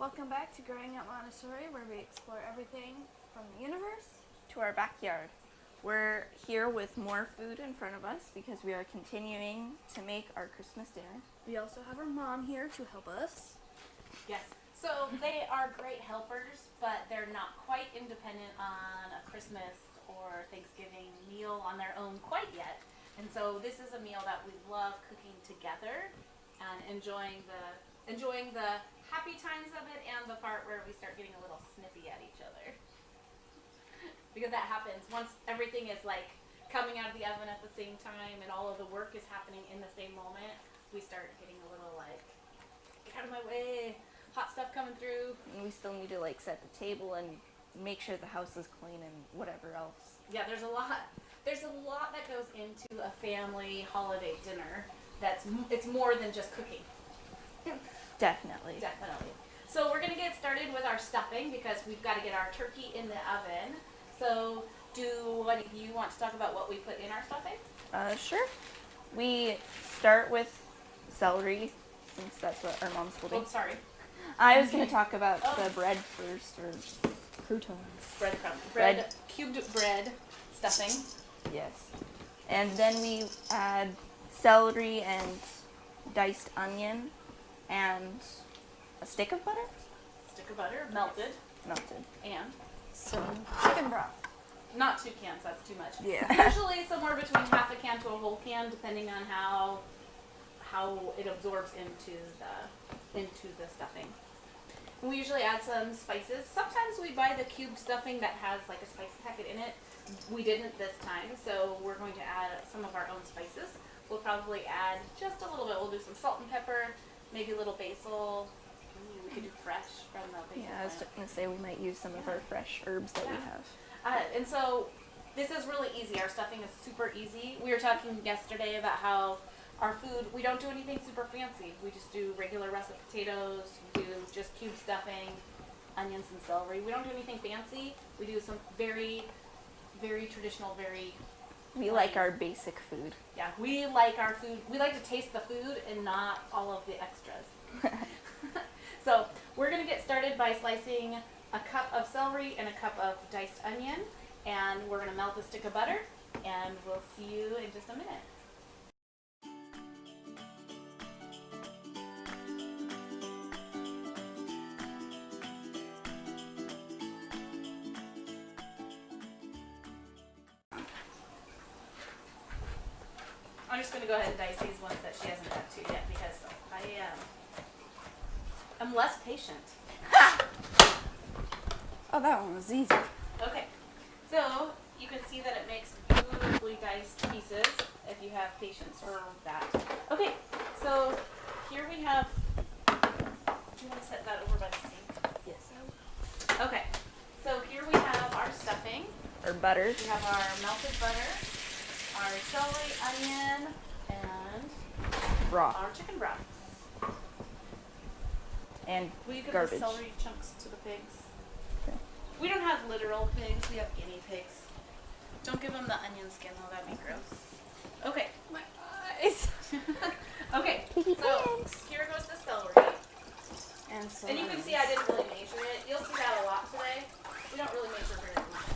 Welcome back to Growing Up Montessori, where we explore everything from the universe to our backyard. We're here with more food in front of us because we are continuing to make our Christmas dinner. We also have our mom here to help us. Yes, so they are great helpers, but they're not quite independent on a Christmas or Thanksgiving meal on their own quite yet. And so this is a meal that we love cooking together and enjoying the happy times of it and the part where we start getting a little snippy at each other. Because that happens once everything is like coming out of the oven at the same time and all of the work is happening in the same moment, we start getting a little like, get out of my way, hot stuff coming through. And we still need to set the table and make sure the house is clean and whatever else. Yeah, there's a lot that goes into a family holiday dinner. It's more than just cooking. Definitely. So we're going to get started with our stuffing because we've got to get our turkey in the oven. So do one of you want to talk about what we put in our stuffing? Sure. We start with celery, since that's what our mom's holding. Oh, sorry. I was going to talk about the bread first, or croutons. Cubed bread stuffing. Yes. And then we add celery and diced onion and a stick of butter? Stick of butter, melted. And Some chicken broth. not 2 cans, that's too much. Yeah. Usually somewhere between half a can to a whole can, depending on how it absorbs into the stuffing. We usually add some spices. Sometimes we buy the cubed stuffing that has like a spice packet in it. We didn't this time, so we're going to add some of our own spices. We'll probably add just a little bit. We'll do some salt and pepper, maybe a little basil. We could do fresh from the basil Yeah, I was plant. going to say we might use some of our fresh herbs that we have. And so this is really easy. Our stuffing is super easy. We were talking yesterday about how our food, we don't do anything super fancy. We just do regular russet potatoes. We do just cube stuffing, onions and celery. We don't do anything fancy. We do some very, very traditional, We like our basic food. yeah, we like our food. We like to taste the food and not all of the extras. So we're going to get started by slicing a cup of celery and a cup of diced onion. And we're going to melt a stick of butter. And we'll see you in just a minute. I'm just going to go ahead and dice these ones that she hasn't got to yet because I'm less patient. Oh, that one was easy. Okay, so you can see that it makes beautifully diced pieces if you have patience for that. Okay, so here we have, do you want to set that over by the sink? Yes. Okay, so here we have our stuffing. Our butter. We have our melted butter, our celery, onion, and Broth. our chicken broth. And Will you give garbage. the celery chunks to the pigs? Okay. We don't have literal pigs, we have guinea pigs. Don't give them the onion skin though, that'd be gross. Okay. My eyes. Okay, Piggy so pigs. here goes the celery. And You can see I didn't really measure it. You'll see that a lot today. We don't really measure very much.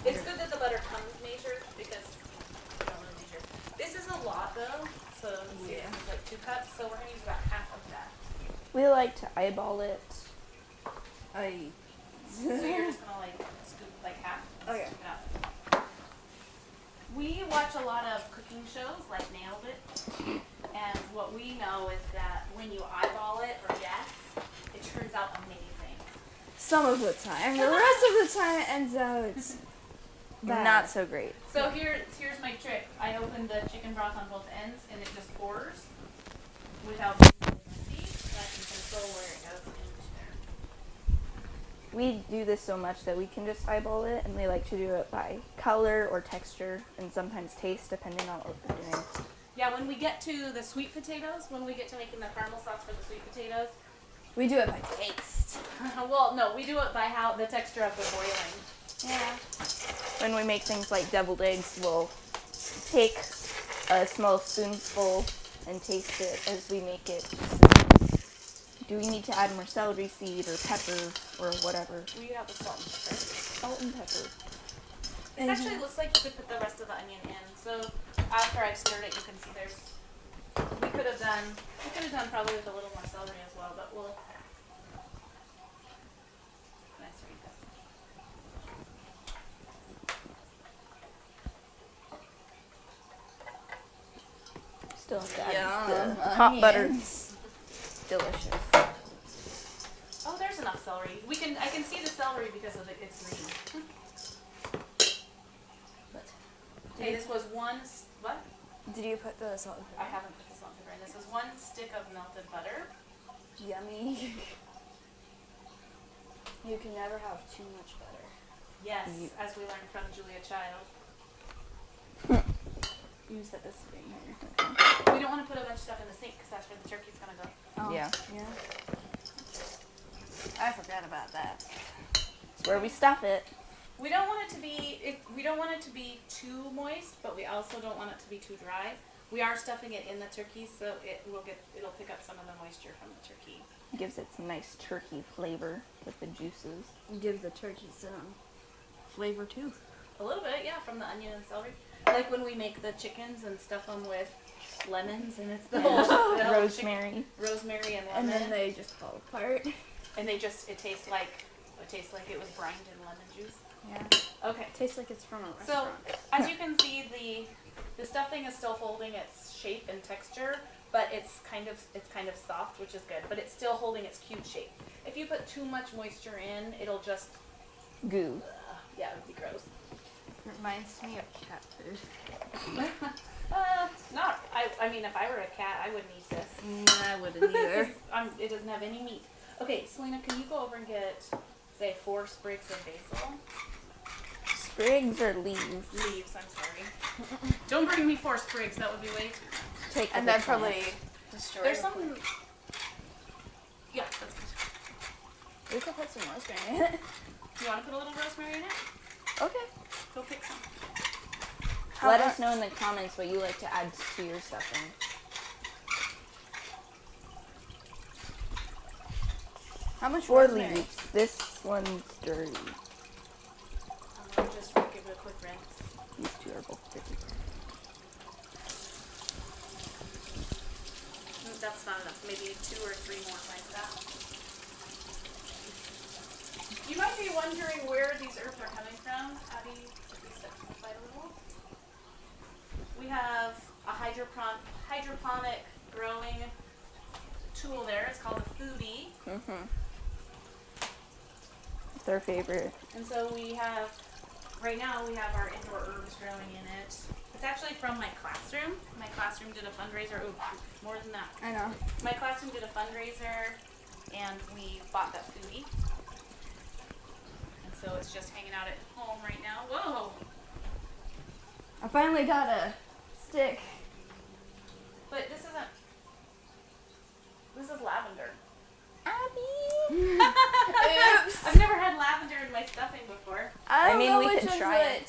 It's good that the butter comes measured because we don't really measure. This is a lot though, so you see this is like 2 cups, so we're gonna use about half of that. We like to eyeball it. So you're just gonna like scoop like half. Okay. Scoop it out. We watch a lot of cooking shows like Nailed It, and what we know is that when you eyeball it or guess, it turns out amazing. Some of the time. The rest of the time it ends out bad. Not so great. So here's my trick. I open the chicken broth on both ends, and it just pours without being messy. So I can control where it goes into there. We do this so much that we can just eyeball it, and we like to do it by color or texture, and sometimes taste, depending on what we're doing. Yeah, when we get to the sweet potatoes, when we get to making the caramel sauce for the sweet potatoes, We do it by taste. well, no, we do it by how the texture of the boiling. Yeah. When we make things like deviled eggs, we'll take a small spoonful and taste it as we make it, just to Do we need to add more celery seed or pepper or whatever? We have the salt and pepper. Salt and pepper. It actually looks like you could put the rest of the onion in. So after I've stirred it, you can see there's. We could have done probably with a little more celery as well, but we'll. Nice, there you go. Still have to add Yum, the hot butter. onions. Delicious. Oh, there's enough celery. I can see the celery because of it's green. Hey, this was what? Did you put the salt and I pepper? haven't put the salt and pepper in. This is 1 stick of melted butter. Yummy. You can never have too much butter. Yes, as we learned from Julia Child. You set this thing here. We don't want to put a bunch of stuff in the sink because that's where the turkey's gonna go. Oh, Yeah. Yeah. I forgot about that. It's where we stuff it. We don't want it to be too moist, but we also don't want it to be too dry. We are stuffing it in the turkey, so it'll pick up some of the moisture from the turkey. Gives it some nice turkey flavor with the juices. Give the turkey some flavor too. A little bit, yeah, from the onion and celery. Like when we make the chickens and stuff them with lemons, and it's the whole Rosemary. rosemary and lemon, And then they just fall apart. and it tastes like it was brined in lemon juice. Yeah. Okay. Tastes like it's from a So, restaurant. as you can see, the stuffing is still holding its shape and texture, but it's kind of soft, which is good. But it's still holding its cute shape. If you put too much moisture in, it'll just Goo. yeah, it would be gross. Reminds me of cat food. I mean, if I were a cat, I wouldn't eat this. I wouldn't either. It doesn't have any meat. Okay, Selena, can you go over and get, say, 4 sprigs of basil? Sprigs or leaves? Leaves, I'm sorry. Don't bring me 4 sprigs. That would be way too much. Take And the then plant. probably destroy There's the some. plate. Yeah, that's good. We could put some rosemary in it. You want to put a little rosemary in it? Okay. Go pick some. Let us know in the comments what you like to add to your stuffing. How much 4 rosemary? leaves. This one's dirty. Just give it a quick rinse. These 2 are both dirty. That's not enough. Maybe 2 or 3 more like that. You might be wondering where these herbs are coming from. Abby, if we step to the side a little. We have a hydroponic growing tool there. It's called a foodie. It's our favorite. And so right now we have our indoor herbs growing in it. It's actually from my classroom. My classroom did a fundraiser. Oh, more than that. I know. My classroom did a fundraiser, and we bought that foodie. And so it's just hanging out at home right now. Whoa! I finally got a stick. But this is lavender. Abby! Oops. I've never had lavender in my stuffing before. I don't mean, know we which could one's try it. which.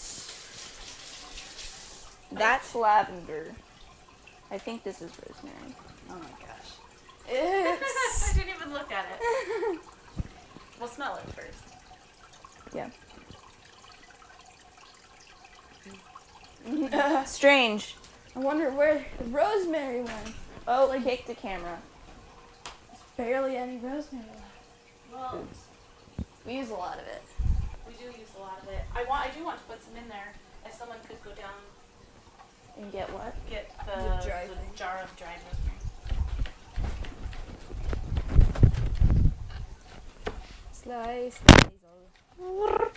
That's lavender. I think this is rosemary. Oh my gosh. I It's didn't even look at it. We'll smell it first. Yeah. Strange. I wonder where the rosemary went. Oh, kick the camera. Barely any rosemary left. Well, We use a lot of it. we do use a lot of it. I do want to put some in there. If someone could go down And get what? get The the dry thing. jar of dried rosemary. Slice the basil.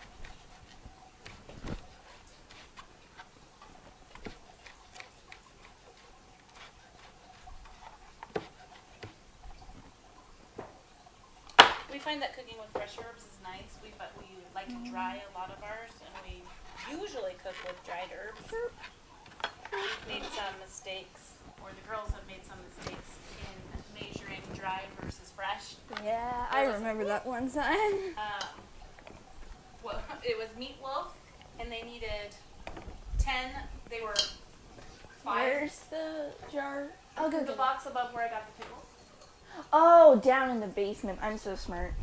We find that cooking with fresh herbs is nice. But we like to dry a lot of ours, and we usually cook with dried herbs. We've made some mistakes, or the girls have made some mistakes in measuring dried versus fresh. Yeah, I remember that one time. Well, it was meatloaf, and they needed 10. They were 5. Where's the jar? I'll go The get it. box above where I got the pickles. Oh, down in the basement. I'm so smart.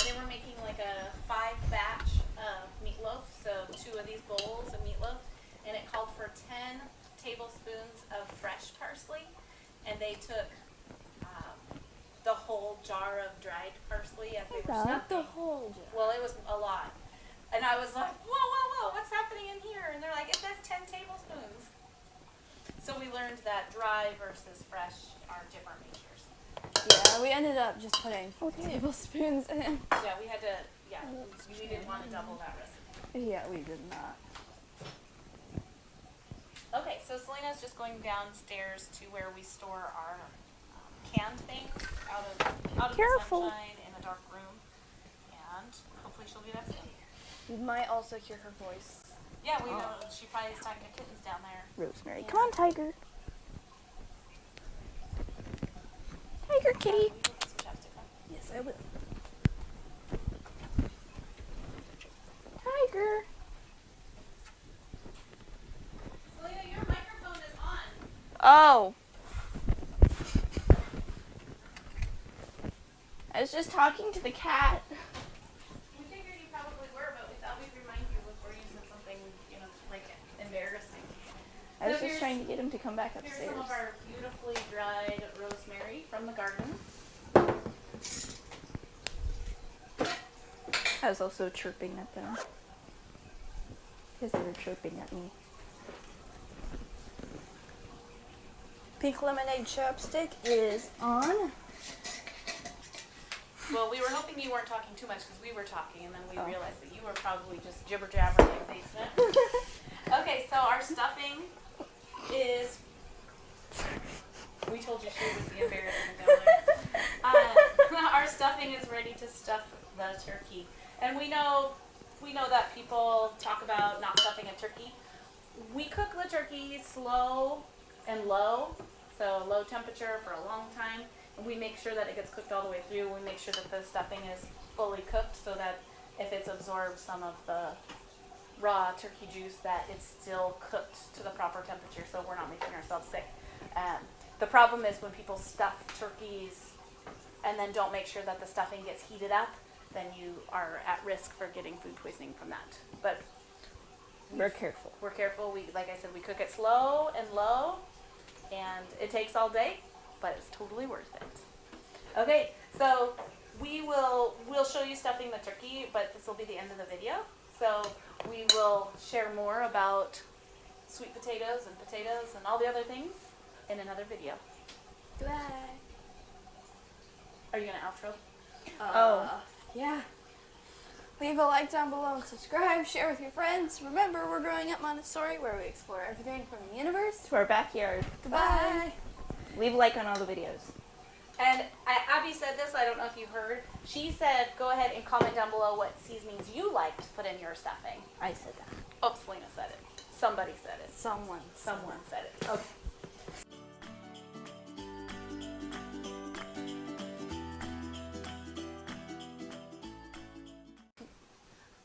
They were making like a 5-batch of meatloaf, so 2 of these bowls of meatloaf, and it called for 10 tablespoons of fresh parsley, and they took the whole jar of dried parsley as they were Not the stuffing. whole jar. Well, it was a lot. And I was like, whoa, whoa, whoa, what's happening in here? And they're like, it says 10 tablespoons. So we learned that dry versus fresh are different mixtures. Yeah, we ended up just putting 4 tablespoons in. Yeah, we had to, we didn't want to double that recipe. Yeah, we did not. Okay, so Selena's just going downstairs to where we store our canned things out of Careful. the sunshine in a dark room. And hopefully she'll be back soon. You might also hear her voice. Yeah, we know she probably is talking to kittens down there. Rosemary. Yeah. Come on, Tiger. Tiger kitty. Will you put some chapstick on? Yes, I will. Tiger. Selena, your microphone is on. Oh. I was just talking to the cat. We figured you probably were, but we thought we'd remind you before you said something, like embarrassing. I was So just trying to get him to come back Here's upstairs. some of our beautifully dried rosemary from the garden. I was also chirping at them. Because they were chirping at me. Pink lemonade chopstick is on. Well, we were hoping you weren't talking too much because we were talking, and then we realized that you were probably just jibber jabbering in the basement. Okay, so our stuffing is. We told you she would be embarrassing down there. Our stuffing is ready to stuff the turkey, and we know that people talk about not stuffing a turkey. We cook the turkey slow and low, so low temperature for a long time. We make sure that it gets cooked all the way through. We make sure that the stuffing is fully cooked so that if it's absorbed some of the raw turkey juice, that it's still cooked to the proper temperature so we're not making ourselves sick. The problem is when people stuff turkeys and then don't make sure that the stuffing gets heated up, then you are at risk for getting food poisoning from that. But We're careful. we're careful. Like I said, we cook it slow and low, and it takes all day, but it's totally worth it. Okay, so we'll show you stuffing the turkey, but this will be the end of the video. So we will share more about sweet potatoes and all the other things in another video. Goodbye. Are you gonna outro? Yeah. Leave a like down below and subscribe. Share with your friends. Remember, we're growing up Montessori, where we explore everything from the universe To our backyard. Goodbye. Leave a like on all the videos. And Abby said this, I don't know if you heard. She said, go ahead and comment down below what seasonings you like to put in your stuffing. I said that. Oh, Selena said it. Somebody said it. Someone. Someone said it. Okay.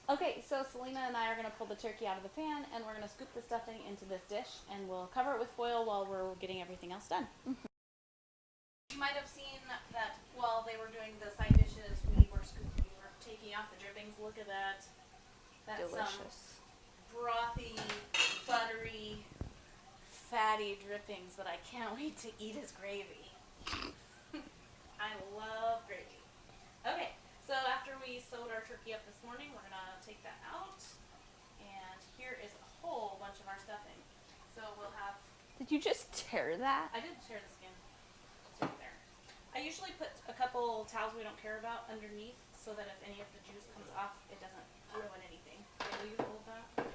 Okay, so Selena and I are going to pull the turkey out of the pan, and we're going to scoop the stuffing into this dish, and we'll cover it with foil while we're getting everything else done. You might have seen that while they were doing the side dishes, we were taking off the drippings. Look at that. That's Delicious. brothy, buttery, fatty drippings that I can't wait to eat as gravy. I love gravy. Okay, so after we sewed our turkey up this morning, we're gonna take that out, and here is a whole bunch of our stuffing. So we'll have, Did you just tear that? I did tear the skin. It's right there. I usually put a couple towels we don't care about underneath so that if any of the juice comes off, it doesn't ruin anything. Okay, will you hold that?